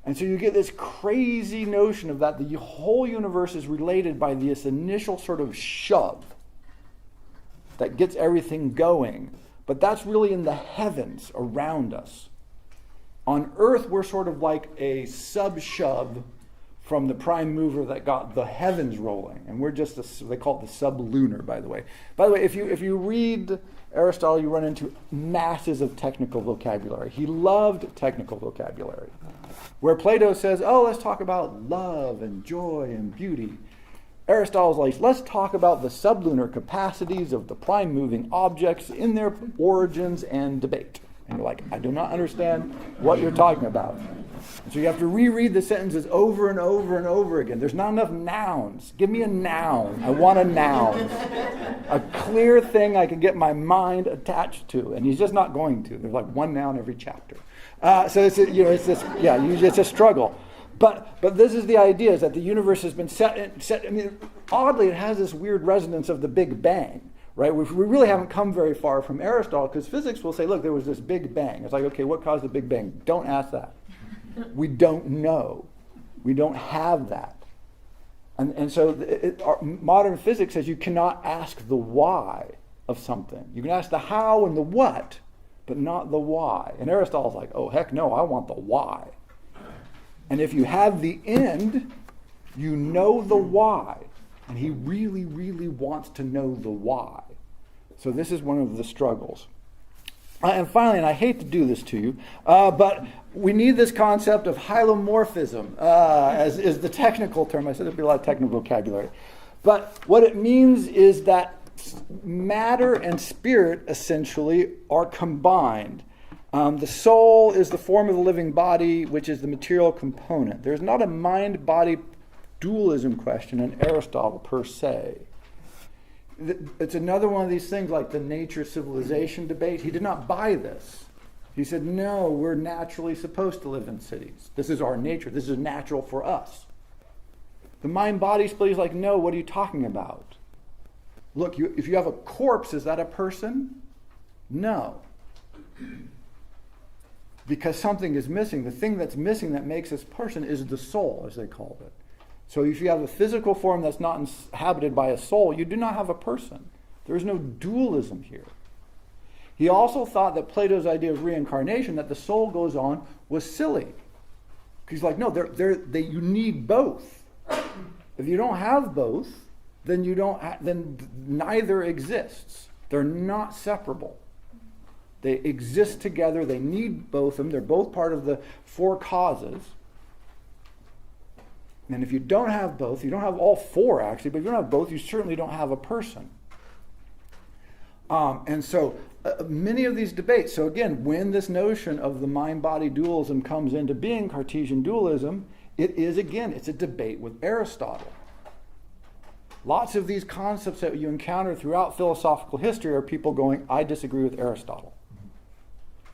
S1: And so you get this crazy notion of that the whole universe is related by this initial sort of shove that gets everything going. But that's really in the heavens around us. On Earth, we're sort of like a sub-shove from the prime mover that got the heavens rolling. And we're just, they call it the sublunar, by the way. By the way, if you read Aristotle, you run into masses of technical vocabulary. He loved technical vocabulary. Where Plato says, let's talk about love and joy and beauty. Aristotle's like, let's talk about the sublunar capacities of the prime moving objects in their origins and debate. And you're like, I do not understand what you're talking about. And so you have to reread the sentences over and over and over again. There's not enough nouns. Give me a noun. I want a noun. A clear thing I can get my mind attached to. And he's just not going to. There's like one noun every chapter. So it's a struggle. But this is the idea, is that the universe has been set. I mean, oddly, it has this weird resonance of the Big Bang. Right? We really haven't come very far from Aristotle, because physics will say, look, there was this Big Bang. It's like, okay, what caused the Big Bang? Don't ask that. We don't know. We don't have that. And so modern physics says you cannot ask the why of something. You can ask the how and the what, but not the why. And Aristotle's like, oh, heck no, I want the why. And if you have the end, you know the why. And he really, really wants to know the why. So this is one of the struggles. And finally, and I hate to do this to you, but we need this concept of hylomorphism, as is the technical term. I said there'd be a lot of technical vocabulary. But what it means is that matter and spirit, essentially, are combined. The soul is the form of the living body, which is the material component. There's not a mind-body dualism question in Aristotle per se. It's another one of these things like the nature-civilization debate. He did not buy this. He said, no, we're naturally supposed to live in cities. This is our nature. This is natural for us. The mind-body split is like, no, what are you talking about? Look, if you have a corpse, is that a person? No. Because something is missing. The thing that's missing that makes this person is the soul, as they called it. So if you have a physical form that's not inhabited by a soul, you do not have a person. There is no dualism here. He also thought that Plato's idea of reincarnation, that the soul goes on, was silly. He's like, no, you need both. If you don't have both, then then neither exists. They're not separable. They exist together. They need both of them. They're both part of the four causes. And if you don't have both, you don't have all four actually, but if you don't have both, you certainly don't have a person. And so many of these debates, so again, when this notion of the mind-body dualism comes into being, Cartesian dualism, it's a debate with Aristotle. Lots of these concepts that you encounter throughout philosophical history are people going, I disagree with Aristotle,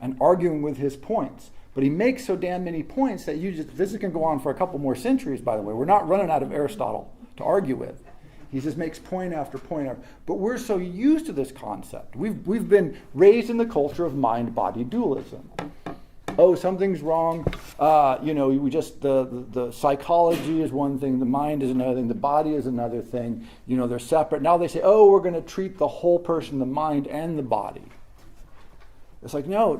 S1: and arguing with his points. But he makes so damn many points that this can go on for a couple more centuries, by the way. We're not running out of Aristotle to argue with. He just makes point after point after. But we're so used to this concept. We've been raised in the culture of mind-body dualism. Oh, something's wrong. We just the psychology is one thing, the mind is another thing, the body is another thing. They're separate. Now they say, oh, we're going to treat the whole person, the mind and the body. It's like no.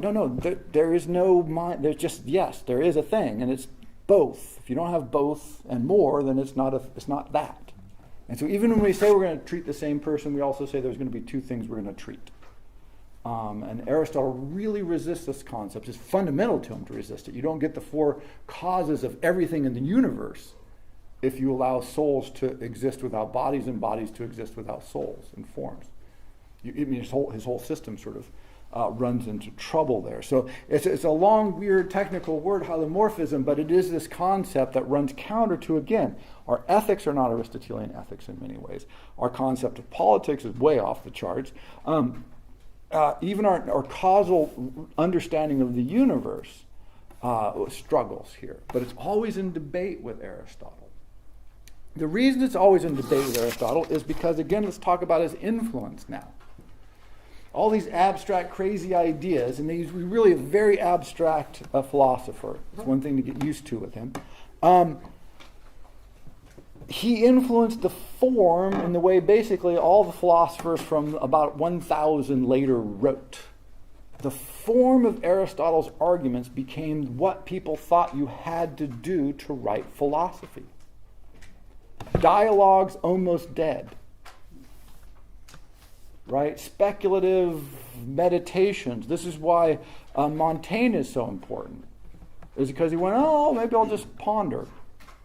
S1: There is no mind. There's just yes, there is a thing, and it's both. If you don't have both and more, then it's not that. And so even when we say we're going to treat the same person, we also say there's going to be two things we're going to treat. And Aristotle really resists this concept. It's fundamental to him to resist it. You don't get the four causes of everything in the universe if you allow souls to exist without bodies and bodies to exist without souls and forms. His whole system sort of runs into trouble there. So it's a long, weird, technical word, holomorphism, but it is this concept that runs counter to, again, our ethics are not Aristotelian ethics in many ways. Our concept of politics is way off the charts. Even our causal understanding of the universe struggles here, but it's always in debate with Aristotle. The reason it's always in debate with Aristotle is because, again, let's talk about his influence now. All these abstract, crazy ideas, and he's really a very abstract philosopher. It's one thing to get used to with him. He influenced the form in the way basically all the philosophers from about 1000 later wrote. The form of Aristotle's arguments became what people thought you had to do to write philosophy. Dialogues almost dead. Right? Speculative meditations. This is why Montaigne is so important. Is because he went, oh, maybe I'll just ponder.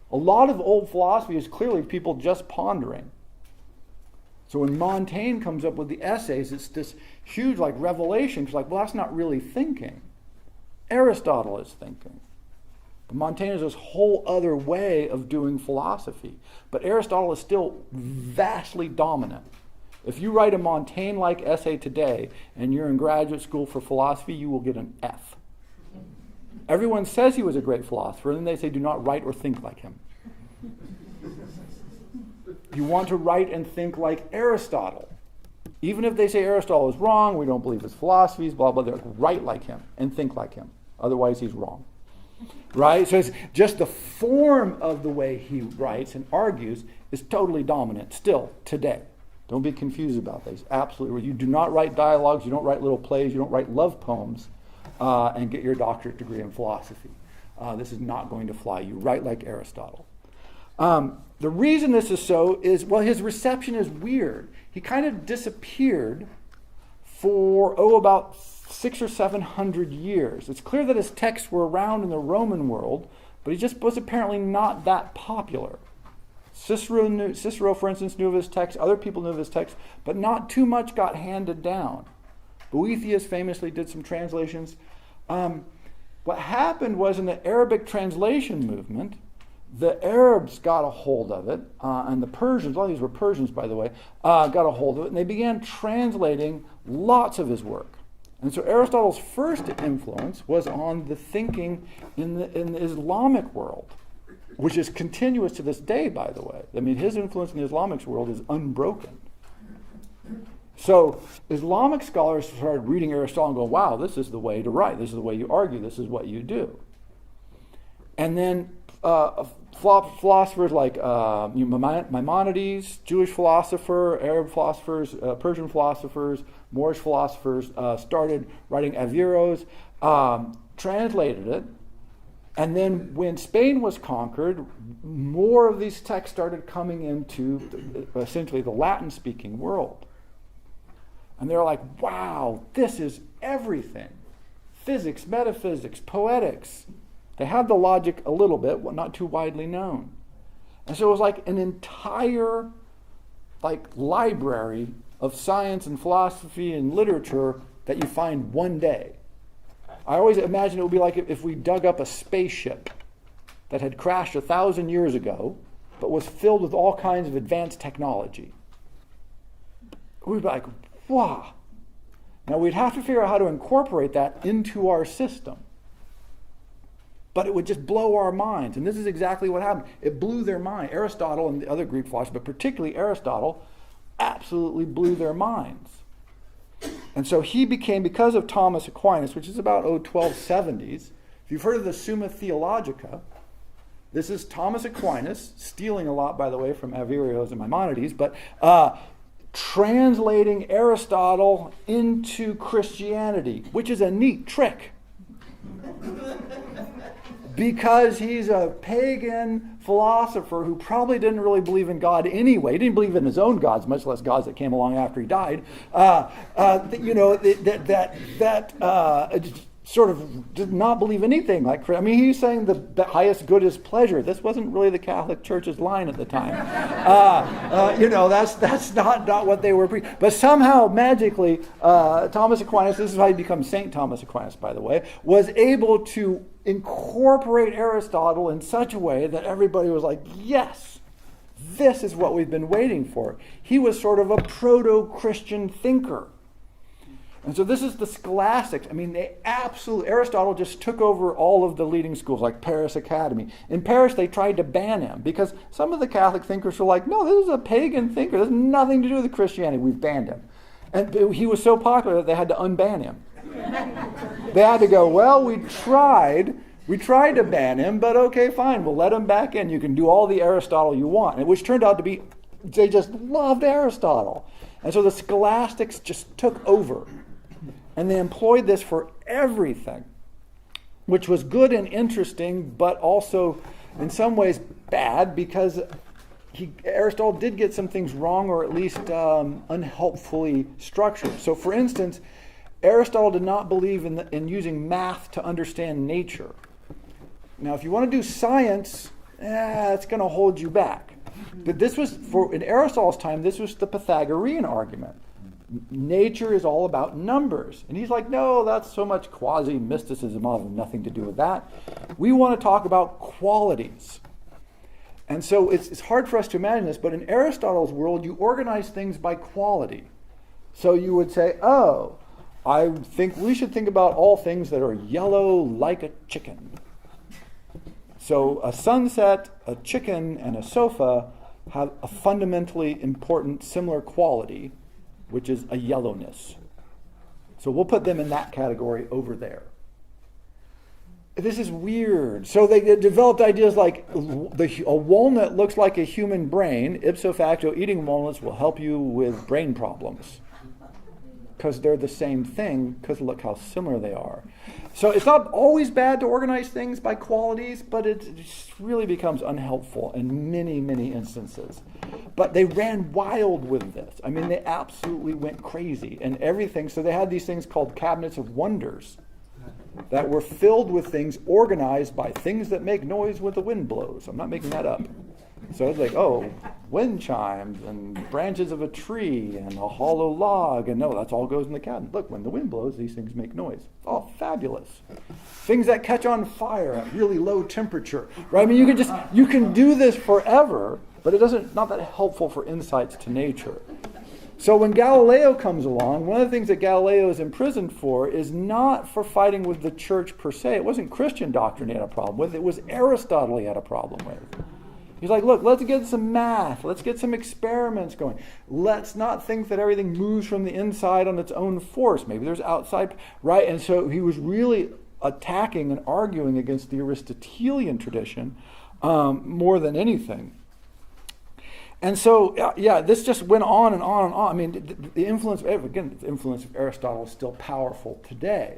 S1: A lot of old philosophy is clearly people just pondering. So when Montaigne comes up with the essays, it's this huge revelation. It's like, well, that's not really thinking. Aristotle is thinking. But Montaigne is this whole other way of doing philosophy. But Aristotle is still vastly dominant. If you write a Montaigne-like essay today and you're in graduate school for philosophy, you will get an F. Everyone says he was a great philosopher, and then they say, do not write or think like him. You want to write and think like Aristotle. Even if they say Aristotle is wrong, we don't believe his philosophies, blah, blah, blah, write like him and think like him. Otherwise, he's wrong. Right? So it's just the form of the way he writes and argues is totally dominant still today. Don't be confused about this. Absolutely. You do not write dialogues, you don't write little plays, you don't write love poems and get your doctorate degree in philosophy. This is not going to fly. You write like Aristotle. The reason this is so is, well, his reception is weird. He kind of disappeared for, about 600 or 700 years. It's clear that his texts were around in the Roman world, but he just was apparently not that popular. Cicero, for instance, knew of his text. Other people knew of his text, but not too much got handed down. Boethius famously did some translations. What happened was in the Arabic translation movement, the Arabs got a hold of it, and the Persians, all these were Persians, by the way, got a hold of it, and they began translating lots of his work. And so Aristotle's first influence was on the thinking in the Islamic world, which is continuous to this day, by the way. I mean, his influence in the Islamic world is unbroken. So Islamic scholars started reading Aristotle and go, wow, this is the way to write. This is the way you argue. This is what you do. And then philosophers like Maimonides, Jewish philosopher, Arab philosophers, Persian philosophers, Moorish philosophers started writing Averroes, translated it. And then when Spain was conquered, more of these texts started coming into essentially the Latin-speaking world. And they're like, wow, this is everything. Physics, metaphysics, poetics. They had the logic a little bit, not too widely known. And so it was like an entire library of science and philosophy and literature that you find one day. I always imagine it would be like if we dug up a spaceship that had crashed 1,000 years ago, but was filled with all kinds of advanced technology. We'd be like, wow. Now we'd have to figure out how to incorporate that into our system. but it would just blow our minds. And this is exactly what happened. It blew their mind. Aristotle and the other Greek philosophers, but particularly Aristotle, absolutely blew their minds. And so he became, because of Thomas Aquinas, which is about 1270s, if you've heard of the Summa Theologica, this is Thomas Aquinas, stealing a lot, by the way, from Averroes and Maimonides, but translating Aristotle into Christianity, which is a neat trick. Because he's a pagan philosopher who probably didn't really believe in God anyway. He didn't believe in his own gods, much less gods that came along after he died. Sort of did not believe anything like. I mean, he's saying the highest good is pleasure. This wasn't really the Catholic Church's line at the time. That's not what they were preaching. But somehow, magically, Thomas Aquinas, this is how he becomes Saint Thomas Aquinas, by the way, was able to incorporate Aristotle in such a way that everybody was like, yes, this is what we've been waiting for. He was sort of a proto-Christian thinker. And so this is the scholastics. I mean, Aristotle just took over all of the leading schools, like Paris Academy. In Paris, they tried to ban him because some of the Catholic thinkers were like, no, this is a pagan thinker. This has nothing to do with Christianity. We've banned him. And he was so popular that they had to unban him. They had to go, well, we tried to ban him, but okay, fine, we'll let him back in. You can do all the Aristotle you want. Which turned out to be, they just loved Aristotle. And so the scholastics just took over. And they employed this for everything, which was good and interesting, but also in some ways bad, because Aristotle did get some things wrong, or at least unhelpfully structured. So for instance, Aristotle did not believe in using math to understand nature. Now, if you want to do science, it's going to hold you back. But this was, in Aristotle's time, this was the Pythagorean argument. Nature is all about numbers. And he's like, no, that's so much quasi-mysticism. I'll have nothing to do with that. We want to talk about qualities. And so it's hard for us to imagine this, but in Aristotle's world, you organize things by quality. So you would say, oh, I think we should think about all things that are yellow like a chicken. So a sunset, a chicken, and a sofa have a fundamentally important similar quality, which is a yellowness. So we'll put them in that category over there. This is weird. So they developed ideas like a walnut looks like a human brain. Ipso facto, eating walnuts will help you with brain problems. Because they're the same thing, because look how similar they are. So it's not always bad to organize things by qualities, but it really becomes unhelpful in many, many instances. But they ran wild with this. I mean, they absolutely went crazy and everything. So they had these things called cabinets of wonders that were filled with things organized by things that make noise when the wind blows. I'm not making that up. So it's like, oh, wind chimes and branches of a tree and a hollow log. And no, that all goes in the cabinet. Look, when the wind blows, these things make noise. Oh, fabulous. Things that catch on fire at really low temperature. Right? I mean, you can do this forever, but it not that helpful for insights to nature. So when Galileo comes along, one of the things that Galileo is imprisoned for is not for fighting with the church per se. It wasn't Christian doctrine he had a problem with. It was Aristotle he had a problem with. He's like, look, let's get some math. Let's get some experiments going. Let's not think that everything moves from the inside on its own force. Maybe there's outside, right? And so he was really attacking and arguing against the Aristotelian tradition more than anything. And so, this just went on and on and on. I mean, the influence of Aristotle is still powerful today.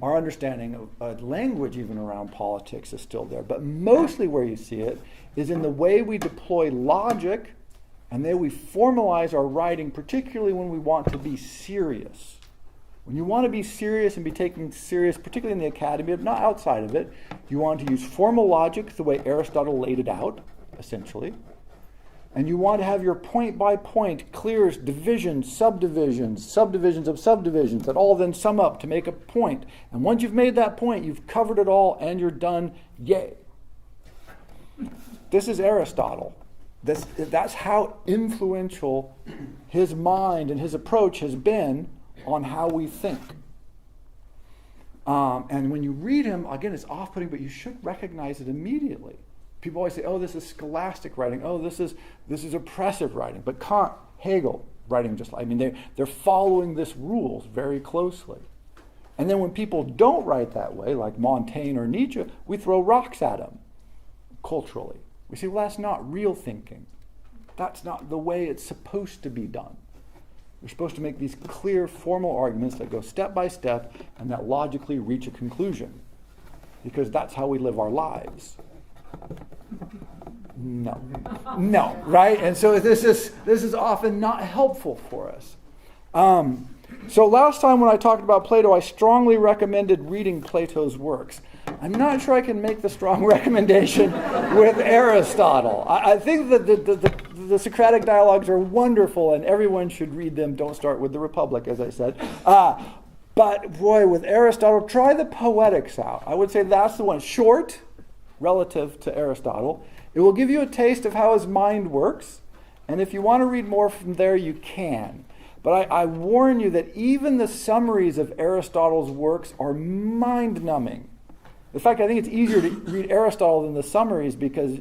S1: Our understanding of language, even around politics, is still there. But mostly where you see it is in the way we deploy logic and then we formalize our writing, particularly when we want to be serious. When you want to be serious and be taken serious, particularly in the academy, but not outside of it, you want to use formal logic the way Aristotle laid it out, essentially. And you want to have your point-by-point, clear divisions, subdivisions of subdivisions that all then sum up to make a point. And once you've made that point, you've covered it all and you're done. Yay. This is Aristotle. That's how influential his mind and his approach has been on how we think. And when you read him, again, it's off-putting, but you should recognize it immediately. People always say, oh, this is scholastic writing. Oh, this is oppressive writing. But Kant, Hegel, writing just like, they're following this rules very closely. And then when people don't write that way, like Montaigne or Nietzsche, we throw rocks at them culturally. We say, well, that's not real thinking. That's not the way it's supposed to be done. We're supposed to make these clear, formal arguments that go step by step and that logically reach a conclusion, because that's how we live our lives. No, right? And so this is often not helpful for us. So last time when I talked about Plato, I strongly recommended reading Plato's works. I'm not sure I can make the strong recommendation with Aristotle. I think that the Socratic dialogues are wonderful and everyone should read them. Don't start with the Republic, as I said. But boy, with Aristotle, try the Poetics out. I would say that's the one. Short, relative to Aristotle. It will give you a taste of how his mind works. And if you want to read more from there, you can. But I warn you that even the summaries of Aristotle's works are mind-numbing. In fact, I think it's easier to read Aristotle than the summaries because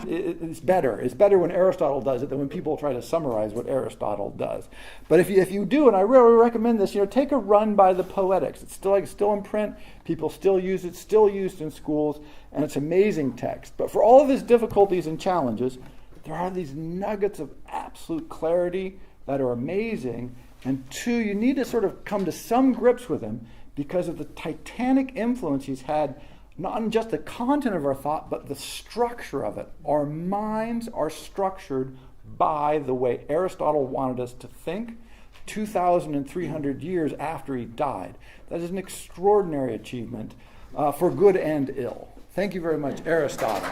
S1: it's better. It's better when Aristotle does it than when people try to summarize what Aristotle does. But if you do, and I really recommend this, take a run by the Poetics. It's still in print. People still use it. Still used in schools, and it's amazing text. But for all of his difficulties and challenges, there are these nuggets of absolute clarity that are amazing. And two, you need to sort of come to some grips with him because of the titanic influence he's had, not on just the content of our thought, but the structure of it. Our minds are structured by the way Aristotle wanted us to think 2,300 years after he died. That is an extraordinary achievement for good and ill. Thank you very much, Aristotle.